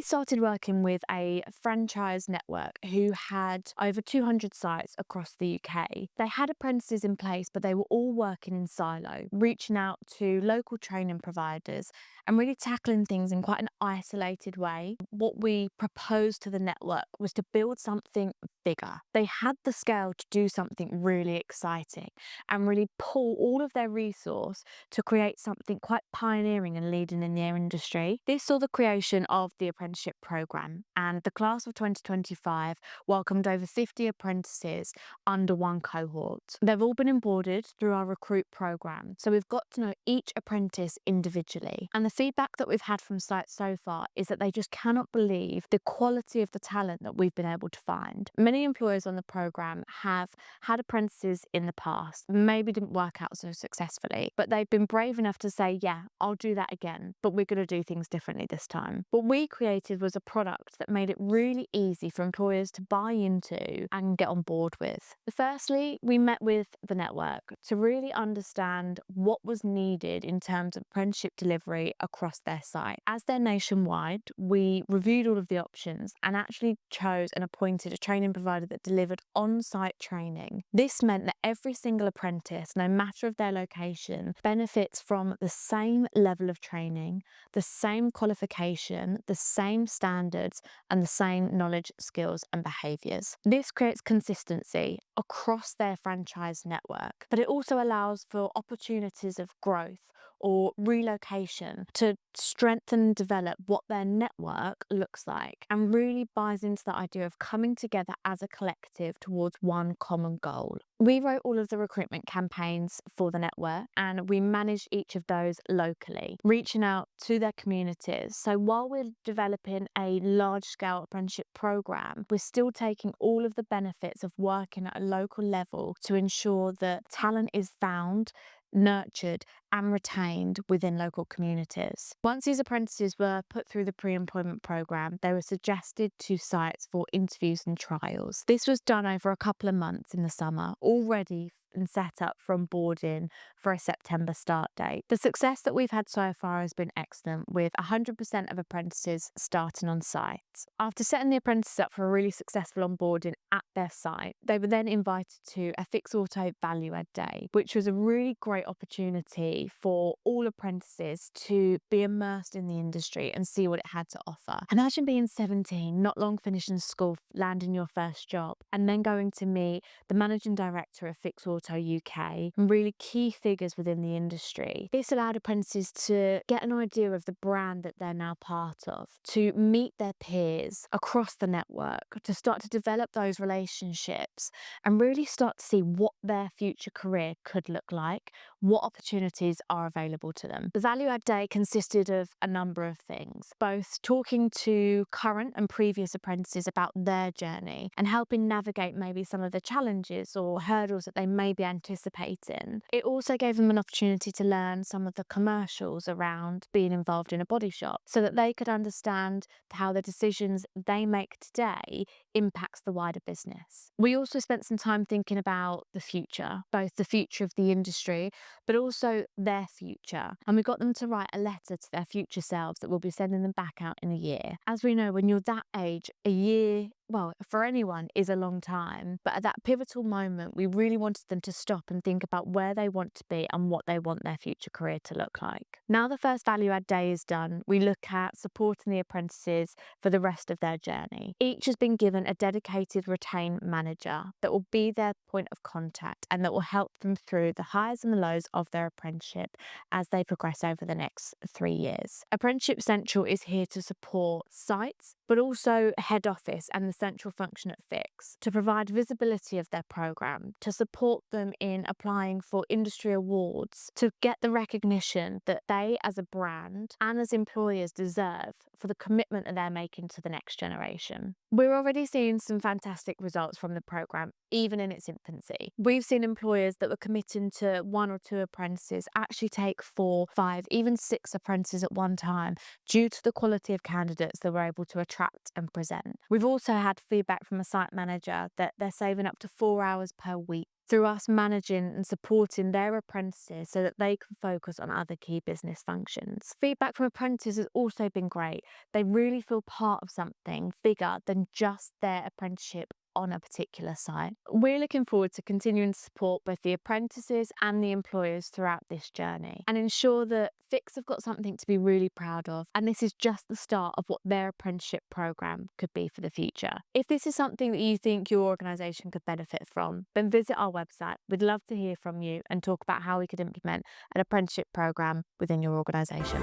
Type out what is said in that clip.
started working with a franchise network who had over 200 sites across the UK. They had apprentices in place, but they were all working in silo, reaching out to local training providers and really tackling things in quite an isolated way. What we proposed to the network was to build something bigger. They had the scale to do something really exciting and really pull all of their resource to create something quite pioneering and leading in their industry. This saw the creation of the Apprenticeship Programme, and the class of 2025 welcomed over 50 apprentices under one cohort. They've all been onboarded through our recruit programme, so we've got to know each apprentice individually. And the feedback that we've had from sites so far is that they just cannot believe the quality of the talent that we've been able to find. Many employers on the programme have had apprentices in the past, maybe didn't work out so successfully, but they've been brave enough to say, yeah, I'll do that again, but we're going to do things differently this time. What we created was a product that made it really easy for employers to buy into and get on board with. Firstly, we met with the network to really understand what was needed in terms of apprenticeship delivery across their site. As they're nationwide, we reviewed all of the options and actually chose and appointed a training provider that delivered on-site training. This meant that every single apprentice, no matter of their location, benefits from the same level of training, the same qualification, the same standards, and the same knowledge, skills, and behaviours. This creates consistency across their franchise network, but it also allows for opportunities of growth or relocation to strengthen and develop what their network looks like, and really buys into the idea of coming together as a collective towards one common goal. We wrote all of the recruitment campaigns for the network, and we manage each of those locally, reaching out to their communities. So while we're developing a large-scale apprenticeship programme, we're still taking all of the benefits of working at a local level to ensure that talent is found, nurtured and retained within local communities. Once these apprentices were put through the pre-employment programme, they were suggested to sites for interviews and trials. This was done over a couple of months in the summer, all ready and set up for onboarding for a September start date. The success that we've had so far has been excellent, with 100% of apprentices starting on site. After setting the apprentices up for a really successful onboarding at their site, they were then invited to a Fix Auto Value Add Day, which was a really great opportunity for all apprentices to be immersed in the industry and see what it had to offer. Imagine being 17, not long finishing school, landing your first job, and then going to meet the managing director of Fix Auto UK and really key figures within the industry. This allowed apprentices to get an idea of the brand that they're now part of, to meet their peers across the network, to start to develop those relationships and really start to see what their future career could look like, what opportunities are available to them. The Value Add Day consisted of a number of things, both talking to current and previous apprentices about their journey and helping navigate maybe some of the challenges or hurdles that they may be anticipating. It also gave them an opportunity to learn some of the commercials around being involved in a body shop so that they could understand how the decisions they make today impacts the wider business. We also spent some time thinking about the future, both the future of the industry, but also their future. And we got them to write a letter to their future selves that we'll be sending them back out in a year. As we know, when you're that age, a year, well, for anyone is a long time, but at that pivotal moment, we really wanted them to stop and think about where they want to be and what they want their future career to look like. Now the first Value Add Day is done, we look at supporting the apprentices for the rest of their journey. Each has been given a dedicated retained manager that will be their point of contact and that will help them through the highs and the lows of their apprenticeship as they progress over the next 3 years. Apprenticeship Central is here to support sites, but also head office and the central function at Fix to provide visibility of their programme, to support them in applying for industry awards, to get the recognition that they as a brand and as employers deserve for the commitment that they're making to the next generation. We're already seeing some fantastic results from the programme, even in its infancy. We've seen employers that were committing to 1 or 2 apprentices actually take 4, 5, even 6 apprentices at one time due to the quality of candidates that we're able to attract and present. We've also had feedback from a site manager that they're saving up to 4 hours per week through us managing and supporting their apprentices so that they can focus on other key business functions. Feedback from apprentices has also been great. They really feel part of something bigger than just their apprenticeship on a particular site. We're looking forward to continuing to support both the apprentices and the employers throughout this journey and ensure that Fix have got something to be really proud of, and this is just the start of what their apprenticeship programme could be for the future. If this is something that you think your organisation could benefit from, then visit our website. We'd love to hear from you and talk about how we could implement an apprenticeship programme within your organisation.